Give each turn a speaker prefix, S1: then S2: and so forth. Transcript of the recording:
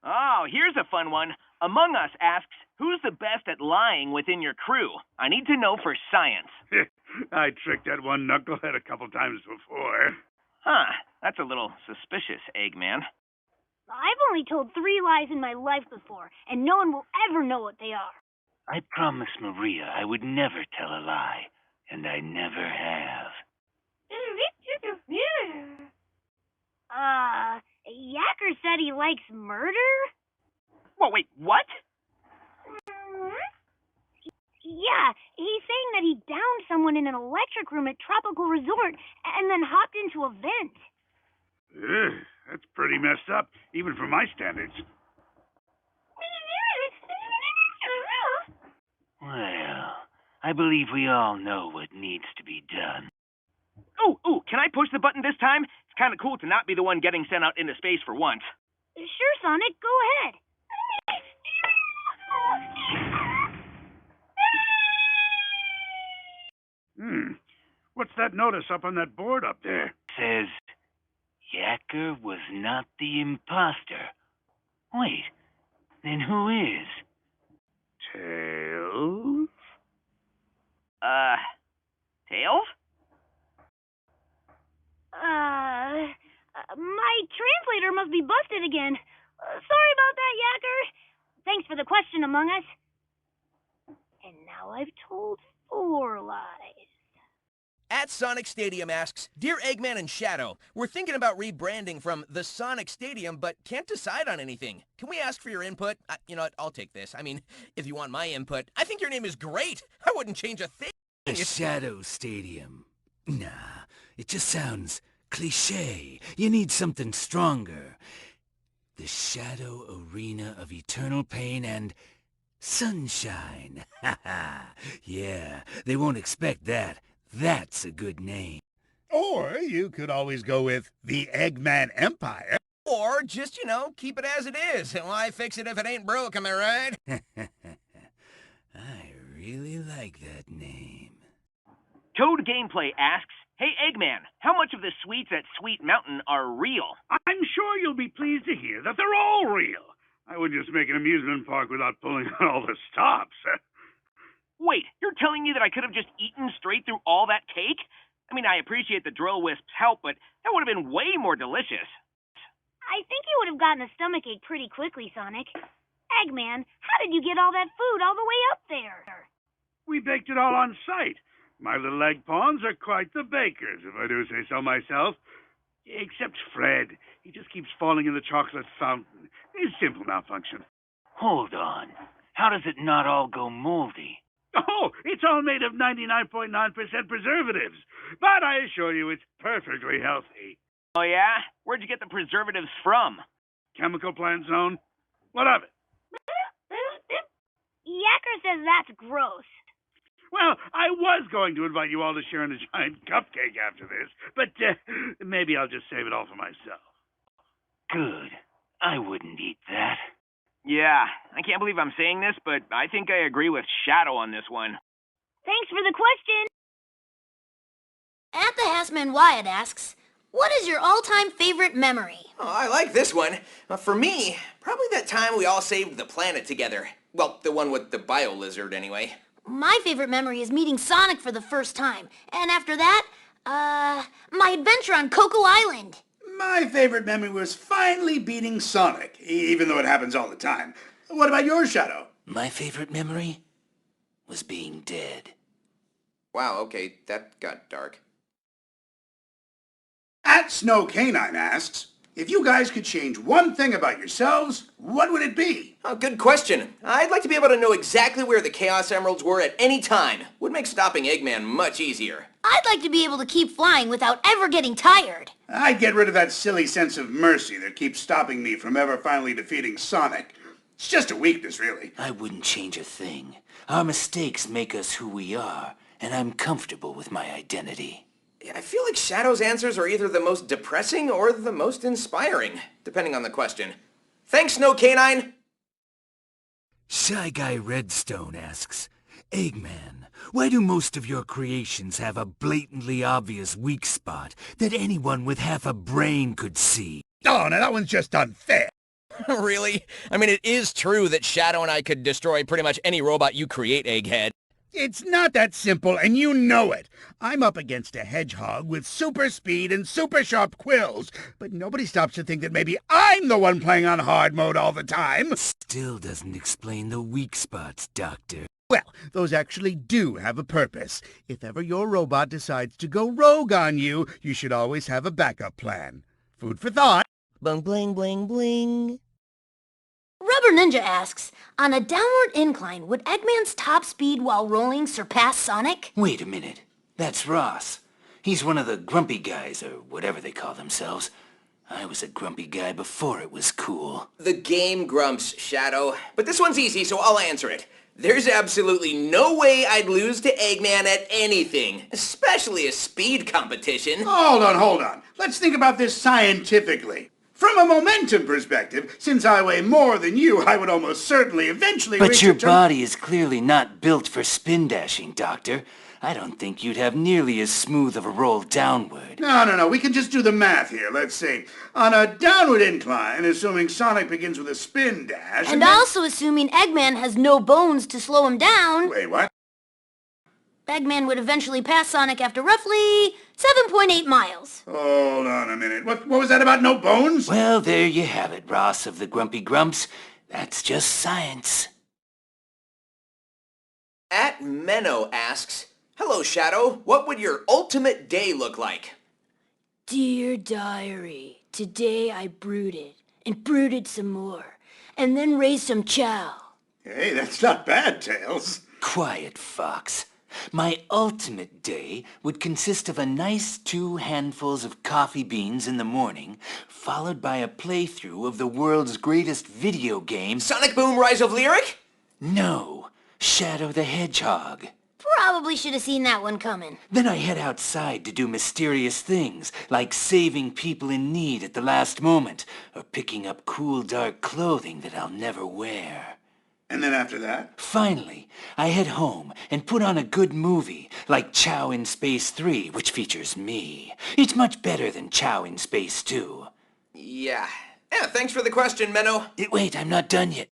S1: Oh, here's a fun one. Among Us asks, who's the best at lying within your crew? I need to know for science.
S2: I tricked that one knucklehead a couple times before.
S1: Huh, that's a little suspicious, Eggman.
S3: I've only told 3 lies in my life before, and no one will ever know what they are.
S4: I promised Maria I would never tell a lie, and I never have.
S3: Yacker said he likes murder?
S1: Whoa, wait, what?
S3: Yeah, he's saying that he downed someone in an electric room at Tropical Resort and then hopped into a vent.
S2: Ugh, that's pretty messed up, even for my standards.
S4: Well, I believe we all know what needs to be done.
S1: Ooh, can I push the button this time? It's kind of cool to not be the one getting sent out into space for once.
S3: Sure, Sonic, go ahead.
S2: What's that notice up on that board up there?
S4: Says, Yacker was not the imposter. Wait, then who is?
S2: Tails?
S1: Tails?
S3: My translator must be busted again. Sorry about that, Yacker. Thanks for the question, Among Us. And now I've told 4 lies.
S5: At Sonic Stadium asks, Dear Eggman and Shadow, we're thinking about rebranding from the Sonic Stadium, but can't decide on anything. Can we ask for your input? You know what, I'll take this. I mean, if you want my input, I think your name is great. I wouldn't change a thing.
S6: The Shadow Stadium. Nah, it just sounds cliché. You need something stronger. The Shadow Arena of Eternal Pain and Sunshine. Haha. Yeah, they won't expect that. That's a good name.
S7: Or you could always go with the Eggman Empire.
S5: Or just, keep it as it is. Why fix it if it ain't broke, am I right?
S6: I really like that name.
S1: Toad Gameplay asks, Hey Eggman, how much of the sweets at Sweet Mountain are real?
S2: I'm sure you'll be pleased to hear that they're all real. I wouldn't just make an amusement park without pulling out all the stops.
S1: Wait, you're telling me that I could have just eaten straight through all that cake? I mean, I appreciate the drill wisp's help, but that would have been way more delicious.
S3: I think you would have gotten a stomachache pretty quickly, Sonic. Eggman, how did you get all that food all the way up there?
S2: We baked it all on site. My little egg pawns are quite the bakers, if I do say so myself. Except Fred. He just keeps falling in the chocolate fountain. It's simple malfunction.
S4: Hold on. How does it not all go moldy?
S2: Oh, it's all made of 99.9% preservatives. But I assure you it's perfectly healthy.
S1: Oh yeah? Where'd you get the preservatives from?
S2: Chemical plant zone? What of it?
S3: Yacker says that's gross.
S2: Well, I was going to invite you all to share in a giant cupcake after this, but maybe I'll just save it all for myself.
S4: Good. I wouldn't eat that.
S1: Yeah, I can't believe I'm saying this, but I think I agree with Shadow on this one.
S3: Thanks for the question.
S8: At the Hassman Wyatt asks, what is your all-time favorite memory?
S5: Oh, I like this one. For me, probably that time we all saved the planet together. Well, the one with the bio-lizard, anyway.
S8: My favorite memory is meeting Sonic for the first time. And after that, my adventure on Cocoa Island.
S7: My favorite memory was finally beating Sonic, even though it happens all the time. What about your Shadow?
S6: My favorite memory was being dead.
S5: Wow, okay, that got dark.
S7: At Snow Canine asks, if you guys could change one thing about yourselves, what would it be?
S5: Oh, good question. I'd like to be able to know exactly where the Chaos Emeralds were at any time. Would make stopping Eggman much easier.
S8: I'd like to be able to keep flying without ever getting tired.
S7: I'd get rid of that silly sense of mercy that keeps stopping me from ever finally defeating Sonic. It's just a weakness, really.
S6: I wouldn't change a thing. Our mistakes make us who we are, and I'm comfortable with my identity.
S5: I feel like Shadow's answers are either the most depressing or the most inspiring, depending on the question. Thanks, Snow Canine!
S6: Shy Guy Redstone asks, Eggman, why do most of your creations have a blatantly obvious weak spot that anyone with half a brain could see?
S7: Oh, now that one's just unfair.
S5: Really? I mean, it is true that Shadow and I could destroy pretty much any robot you create, Egghead.
S7: It's not that simple, and you know it. I'm up against a hedgehog with super speed and super sharp quills, but nobody stops to think that maybe I'm the one playing on hard mode all the time.
S6: Still doesn't explain the weak spots, Doctor.
S7: Well, those actually do have a purpose. If ever your robot decides to go rogue on you, you should always have a backup plan. Food for thought.
S5: Bling, bling, bling, bling.
S8: Rubber Ninja asks, on a downward incline, would Eggman's top speed while rolling surpass Sonic?
S6: Wait a minute. That's Ross. He's one of the grumpy guys, or whatever they call themselves. I was a grumpy guy before it was cool.
S5: The game grumps, Shadow. But this one's easy, so I'll answer it. There's absolutely no way I'd lose to Eggman at anything, especially a speed competition.
S7: Hold on. Let's think about this scientifically. From a momentum perspective, since I weigh more than you, I would almost certainly eventually
S6: But
S7: reach
S6: your
S7: a term-
S6: body is clearly not built for spin dashing, Doctor. I don't think you'd have nearly as smooth of a roll downward.
S7: No. We can just do the math here. Let's see. On a downward incline, assuming Sonic begins with a spin dash...
S8: And
S7: then-
S8: also assuming Eggman has no bones to slow him down,
S7: Wait, what?
S8: Eggman would eventually pass Sonic after roughly 7.8 miles.
S7: Hold on a minute. What was that about no bones?
S6: Well, there you have it, Ross of the Grumpy Grumps. That's just science.
S5: At Menno asks, hello, Shadow. What would your ultimate day look like?
S8: Dear Diary, today I brooded, and brooded some more, and then raised some chow.
S7: Hey, that's not bad, Tails.
S6: Quiet, Fox. My ultimate day would consist of a nice 2 handfuls of coffee beans in the morning, followed by a playthrough of the world's greatest video game...
S5: Sonic Boom Rise of Lyric?
S6: No, Shadow the Hedgehog.
S8: Probably should have seen that one coming.
S6: Then I head outside to do mysterious things, like saving people in need at the last moment, or picking up cool dark clothing that I'll never wear.
S7: And then after that?
S6: Finally, I head home and put on a good movie, like Chow in Space 3, which features me. It's much better than Chow in Space 2.
S5: Yeah, thanks for the question, Menno.
S6: Wait, I'm not done yet.